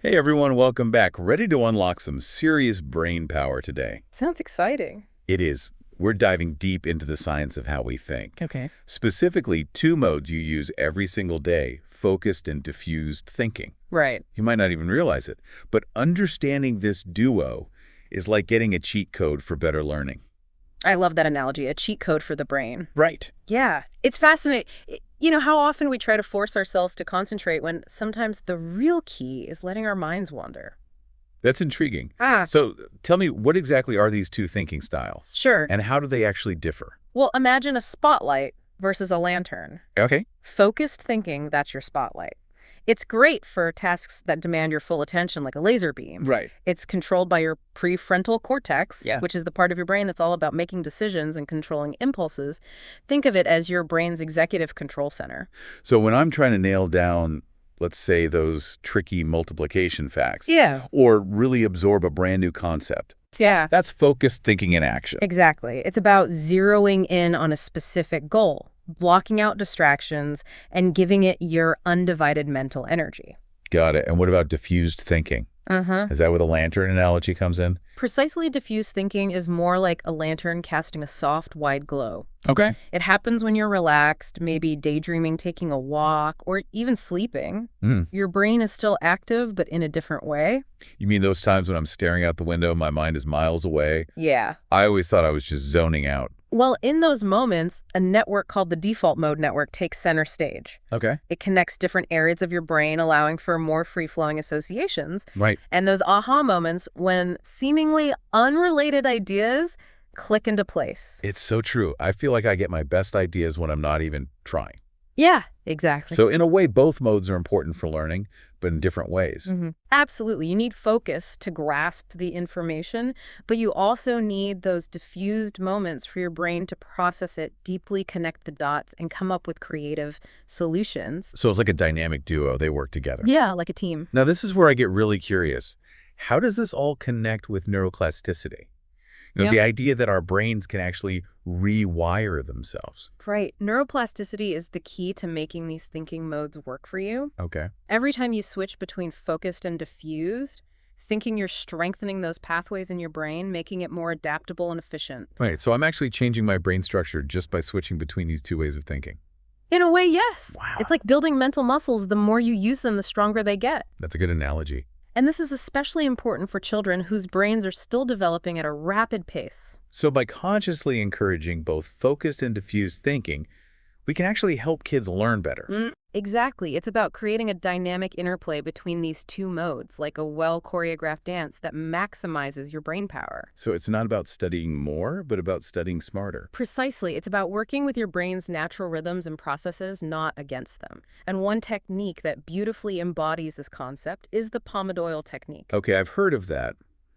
Hey everyone, welcome back. Ready to unlock some serious brain power today. Sounds exciting. It is. We're diving deep into the science of how we think. Okay. Specifically, two modes you use every single day, focused and diffused thinking. Right. You might not even realize it, but understanding this duo is like getting a cheat code for better learning. I love that analogy, a cheat code for the brain. Right. Yeah, it's fascinating. You know how often we try to force ourselves to concentrate when sometimes the real key is letting our minds wander. That's intriguing. Ah, So tell me, what exactly are these two thinking styles? sure. And how do they actually differ? Well, imagine a spotlight versus a lantern. Okay. Focused thinking, that's your spotlight. It's great for tasks that demand your full attention, like a laser beam. Right. It's controlled by your prefrontal cortex, Yeah. which is the part of your brain that's all about making decisions and controlling impulses. Think of it as your brain's executive control center. So when I'm trying to nail down, let's say, those tricky multiplication facts, Yeah. or really absorb a brand new concept, Yeah. that's focused thinking in action. Exactly. It's about zeroing in on a specific goal, blocking out distractions, and giving it your undivided mental energy. Got it. And what about diffused thinking? Is that where the lantern analogy comes in? Precisely, diffused thinking is more like a lantern casting a soft, wide glow. Okay. It happens when you're relaxed, maybe daydreaming, taking a walk, or even sleeping. Your brain is still active, but in a different way. You mean those times when I'm staring out the window, my mind is miles away? Yeah. I always thought I was just zoning out. Well, in those moments, a network called the default mode network takes center stage. Okay. It connects different areas of your brain, allowing for more free-flowing associations. Right. And those aha moments when seemingly unrelated ideas click into place. It's so true. I feel like I get my best ideas when I'm not even trying. Yeah, exactly. So in a way, both modes are important for learning, but in different ways. Absolutely. You need focus to grasp the information, but you also need those diffused moments for your brain to process it, deeply connect the dots, and come up with creative solutions. So it's like a dynamic duo. They work together. Yeah, like a team. Now, this is where I get really curious. How does this all connect with neuroplasticity? The idea that our brains can actually rewire themselves. Right. Neuroplasticity is the key to making these thinking modes work for you. Okay. Every time you switch between focused and diffused, thinking you're strengthening those pathways in your brain, making it more adaptable and efficient. Right. So I'm actually changing my brain structure just by switching between these two ways of thinking. In a way, yes. Wow. It's like building mental muscles. The more you use them, the stronger they get. That's a good analogy. And this is especially important for children whose brains are still developing at a rapid pace. So by consciously encouraging both focused and diffused thinking, we can actually help kids learn better. Exactly. It's about creating a dynamic interplay between these two modes, like a well-choreographed dance that maximizes your brain power. So it's not about studying more, but about studying smarter. Precisely. It's about working with your brain's natural rhythms and processes, not against them. And one technique that beautifully embodies this concept is the Pomodoro technique. Okay, I've heard of that,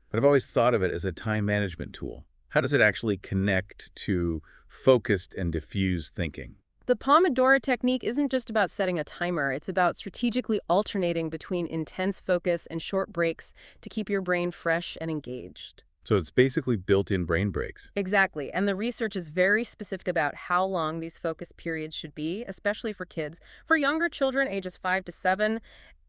but I've always thought of it as a time management tool. How does it actually connect to focused and diffused thinking? The Pomodoro technique isn't just about setting a timer. It's about strategically alternating between intense focus and short breaks to keep your brain fresh and engaged. So it's basically built-in brain breaks. Exactly. And the research is very specific about how long these focus periods should be, especially for kids. For younger children, ages 5 to 7,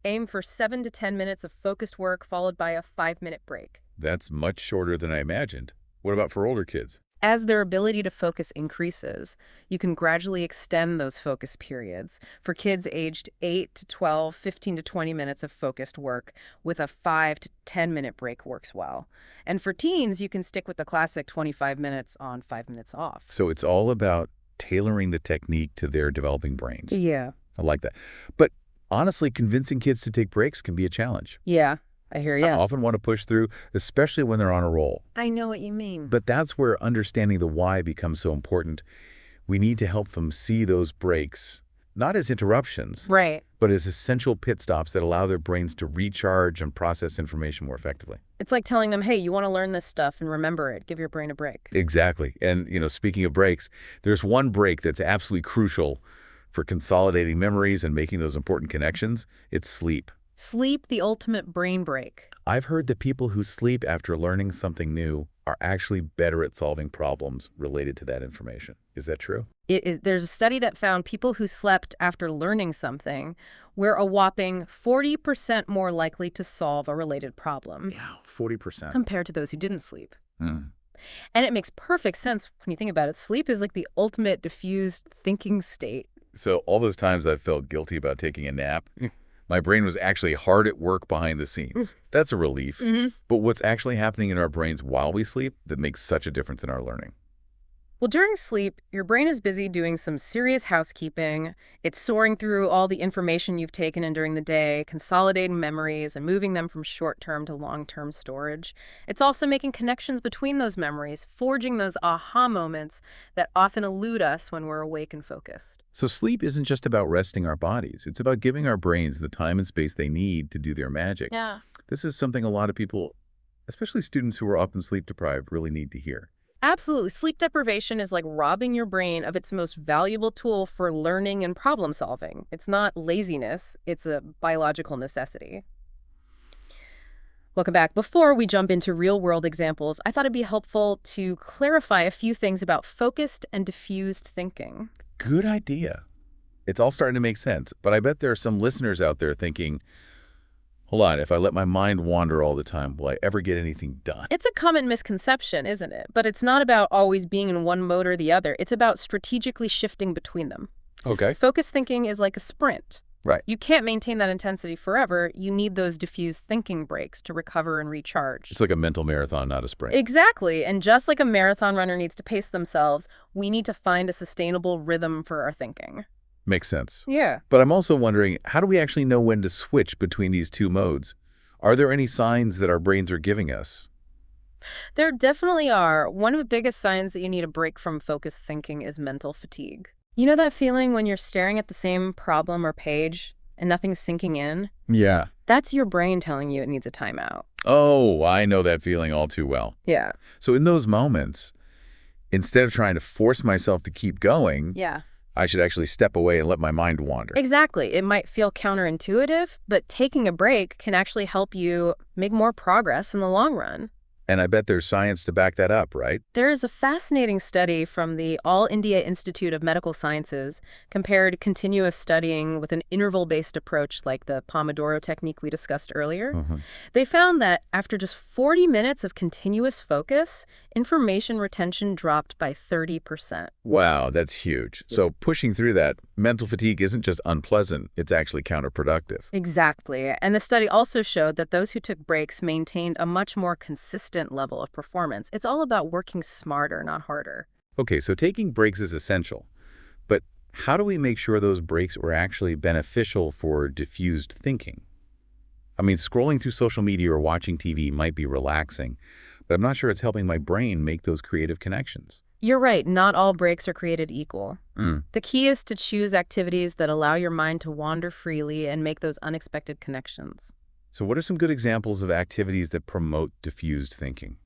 aim for 7 to 10 minutes of focused work followed by a 5-minute break. That's much shorter than I imagined. What about for older kids? As their ability to focus increases, you can gradually extend those focus periods. For kids aged 8 to 12, 15 to 20 minutes of focused work with a 5 to 10-minute break works well. And for teens, you can stick with the classic 25 minutes on, 5 minutes off. So it's all about tailoring the technique to their developing brains. Yeah. I like that. But honestly, convincing kids to take breaks can be a challenge. Yeah, I hear I ya. often want to push through, especially when they're on a roll. I know what you mean. But that's where understanding the why becomes so important. We need to help them see those breaks, not as interruptions, Right. but as essential pit stops that allow their brains to recharge and process information more effectively. It's like telling them, hey, you want to learn this stuff and remember it. Give your brain a break. Exactly. And, speaking of breaks, there's one break that's absolutely crucial for consolidating memories and making those important connections. It's sleep. Sleep, the ultimate brain break. I've heard that people who sleep after learning something new are actually better at solving problems related to that information. Is that true? There's a study that found people who slept after learning something were a whopping 40% more likely to solve a related problem Yeah, 40%. compared to those who didn't sleep. Mm. And it makes perfect sense when you think about it. Sleep is like the ultimate diffused thinking state. So all those times I felt guilty about taking a nap, my brain was actually hard at work behind the scenes. That's a relief. But what's actually happening in our brains while we sleep that makes such a difference in our learning? Well, during sleep, your brain is busy doing some serious housekeeping. It's soaring through all the information you've taken in during the day, consolidating memories and moving them from short-term to long-term storage. It's also making connections between those memories, forging those aha moments that often elude us when we're awake and focused. So sleep isn't just about resting our bodies. It's about giving our brains the time and space they need to do their magic. Yeah. This is something a lot of people, especially students who are often sleep deprived, really need to hear. Absolutely. Sleep deprivation is like robbing your brain of its most valuable tool for learning and problem solving. It's not laziness, it's a biological necessity. Welcome back. Before we jump into real-world examples, I thought it'd be helpful to clarify a few things about focused and diffused thinking. Good idea. It's all starting to make sense, but I bet there are some listeners out there thinking, hold on, if I let my mind wander all the time, will I ever get anything done? It's a common misconception, isn't it? But it's not about always being in one mode or the other. It's about strategically shifting between them. Okay. Focused thinking is like a sprint. Right. You can't maintain that intensity forever. You need those diffused thinking breaks to recover and recharge. It's like a mental marathon, not a sprint. Exactly. And just like a marathon runner needs to pace themselves, we need to find a sustainable rhythm for our thinking. Makes sense. Yeah. But I'm also wondering, how do we actually know when to switch between these two modes? Are there any signs that our brains are giving us? There definitely are. One of the biggest signs that you need a break from focused thinking is mental fatigue. You know that feeling when you're staring at the same problem or page and nothing's sinking in? Yeah. That's your brain telling you it needs a timeout. Oh, I know that feeling all too well. Yeah. So in those moments, instead of trying to force myself to keep going, Yeah. I should actually step away and let my mind wander. Exactly. It might feel counterintuitive, but taking a break can actually help you make more progress in the long run. And I bet there's science to back that up, right? There is a fascinating study from the All India Institute of Medical Sciences compared continuous studying with an interval-based approach like the Pomodoro technique we discussed earlier. They found that after just 40 minutes of continuous focus, information retention dropped by 30%. Wow, that's huge. So pushing through that, mental fatigue isn't just unpleasant, it's actually counterproductive. Exactly. And the study also showed that those who took breaks maintained a much more consistent level of performance. It's all about working smarter, not harder. Okay, so taking breaks is essential. But how do we make sure those breaks are actually beneficial for diffused thinking? I mean, scrolling through social media or watching TV might be relaxing, but I'm not sure it's helping my brain make those creative connections. You're right, not all breaks are created equal. The key is to choose activities that allow your mind to wander freely and make those unexpected connections. So what are some good examples of activities that promote diffused thinking?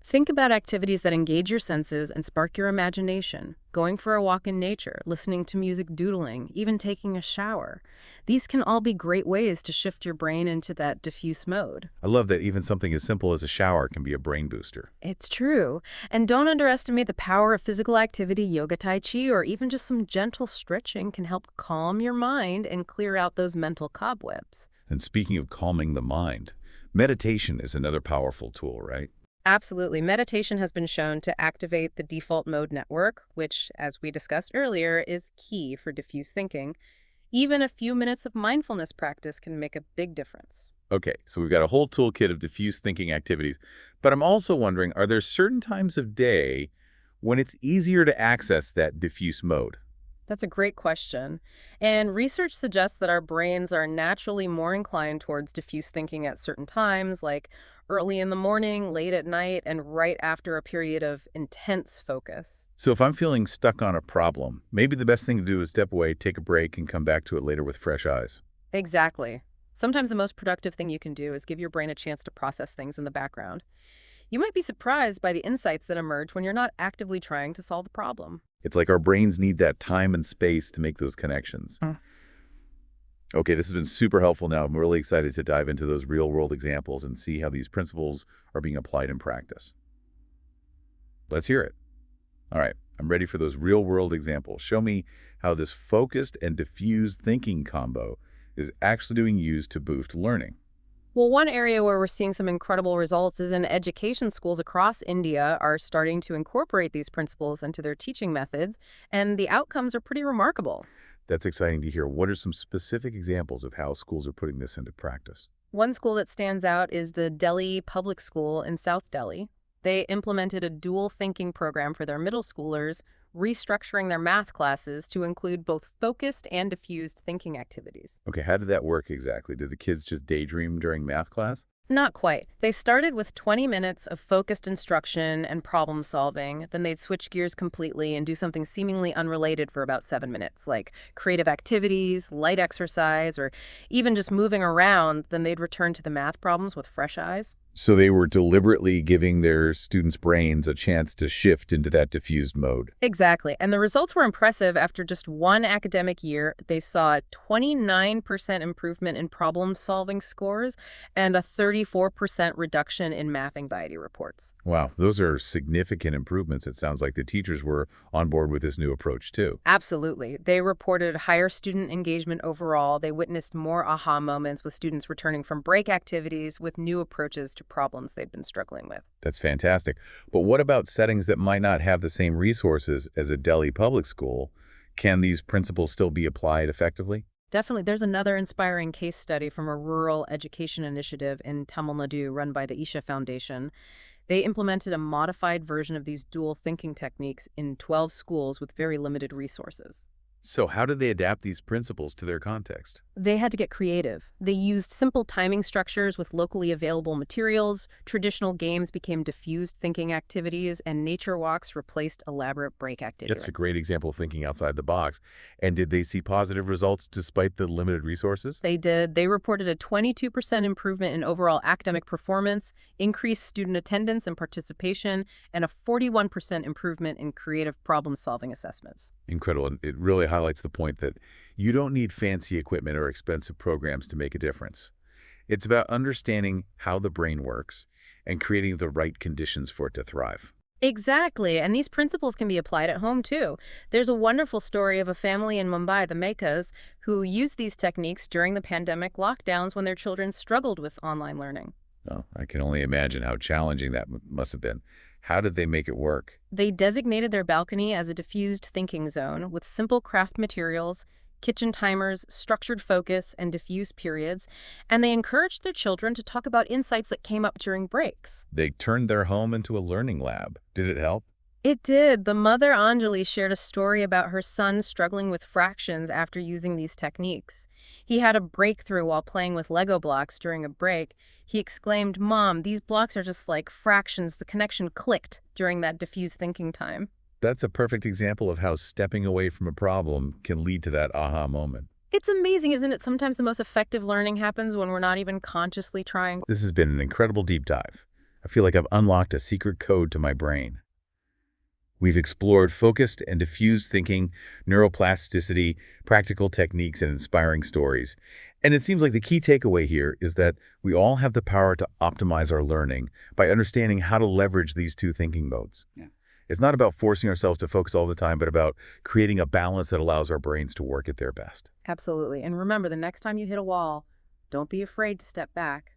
Think about activities that engage your senses and spark your imagination. Going for a walk in nature, listening to music, doodling, even taking a shower. These can all be great ways to shift your brain into that diffuse mode. I love that even something as simple as a shower can be a brain booster. It's true. And don't underestimate the power of physical activity. Yoga, Tai Chi, or even just some gentle stretching can help calm your mind and clear out those mental cobwebs. And speaking of calming the mind, meditation is another powerful tool, right? Absolutely. Meditation has been shown to activate the default mode network, which, as we discussed earlier, is key for diffuse thinking. Even a few minutes of mindfulness practice can make a big difference. Okay, so we've got a whole toolkit of diffuse thinking activities, but I'm also wondering, are there certain times of day when it's easier to access that diffuse mode? That's a great question. And research suggests that our brains are naturally more inclined towards diffuse thinking at certain times, like early in the morning, late at night, and right after a period of intense focus. So if I'm feeling stuck on a problem, maybe the best thing to do is step away, take a break, and come back to it later with fresh eyes. Exactly. Sometimes the most productive thing you can do is give your brain a chance to process things in the background. You might be surprised by the insights that emerge when you're not actively trying to solve the problem. It's like our brains need that time and space to make those connections. Okay, this has been super helpful now. I'm really excited to dive into those real-world examples and see how these principles are being applied in practice. Let's hear it. All right. I'm ready for those real-world examples. Show me how this focused and diffused thinking combo is actually being used to boost learning. Well, one area where we're seeing some incredible results is in education schools across India are starting to incorporate these principles into their teaching methods, and the outcomes are pretty remarkable. That's exciting to hear. What are some specific examples of how schools are putting this into practice? One school that stands out is the Delhi Public School in South Delhi. They implemented a dual thinking program for their middle schoolers, restructuring their math classes to include both focused and diffused thinking activities. Okay, how did that work exactly? Did the kids just daydream during math class? Not quite. They started with 20 minutes of focused instruction and problem solving. Then they'd switch gears completely and do something seemingly unrelated for about 7 minutes, like creative activities, light exercise, or even just moving around. Then they'd return to the math problems with fresh eyes. So they were deliberately giving their students' brains a chance to shift into that diffused mode. Exactly. And the results were impressive. After just one academic year, they saw a 29% improvement in problem-solving scores and a 34% reduction in math anxiety reports. Wow, those are significant improvements. It sounds like the teachers were on board with this new approach too. Absolutely. They reported higher student engagement overall. They witnessed more aha moments with students returning from break activities with new approaches to problems they'd been struggling with. That's fantastic. But what about settings that might not have the same resources as a Delhi public school? Can these principles still be applied effectively? Definitely. There's another inspiring case study from a rural education initiative in Tamil Nadu run by the Eddshell Foundation. They implemented a modified version of these dual thinking techniques in 12 schools with very limited resources. So how did they adapt these principles to their context? They had to get creative. They used simple timing structures with locally available materials, traditional games became diffused thinking activities, and nature walks replaced elaborate break activities. That's a great example of thinking outside the box. And did they see positive results despite the limited resources? They did. They reported a 22% improvement in overall academic performance, increased student attendance and participation, and a 41% improvement in creative problem-solving assessments. Incredible. And it really highlights the point that you don't need fancy equipment or expensive programs to make a difference. It's about understanding how the brain works and creating the right conditions for it to thrive. Exactly, and these principles can be applied at home too. There's a wonderful story of a family in Mumbai, the Mekas, who used these techniques during the pandemic lockdowns when their children struggled with online learning. Oh, I can only imagine how challenging that must have been. How did they make it work? They designated their balcony as a diffused thinking zone with simple craft materials, kitchen timers, structured focus, and diffuse periods, and they encouraged their children to talk about insights that came up during breaks. They turned their home into a learning lab. Did it help? It did. The mother, Anjali, shared a story about her son struggling with fractions after using these techniques. He had a breakthrough while playing with Lego blocks during a break. He exclaimed, "Mom, these blocks are just like fractions." The connection clicked during that diffused thinking time. That's a perfect example of how stepping away from a problem can lead to that aha moment. It's amazing, isn't it? Sometimes the most effective learning happens when we're not even consciously trying. This has been an incredible deep dive. I feel like I've unlocked a secret code to my brain. We've explored focused and diffused thinking, neuroplasticity, practical techniques, and inspiring stories. And it seems like the key takeaway here is that we all have the power to optimize our learning by understanding how to leverage these two thinking modes. Yeah. It's not about forcing ourselves to focus all the time, but about creating a balance that allows our brains to work at their best. Absolutely. And remember, the next time you hit a wall, don't be afraid to step back.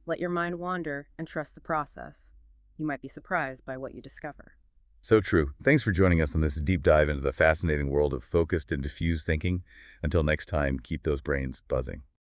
Let your mind wander and trust the process. You might be surprised by what you discover. So true. Thanks for joining us on this deep dive into the fascinating world of focused and diffused thinking. Until next time, keep those brains buzzing.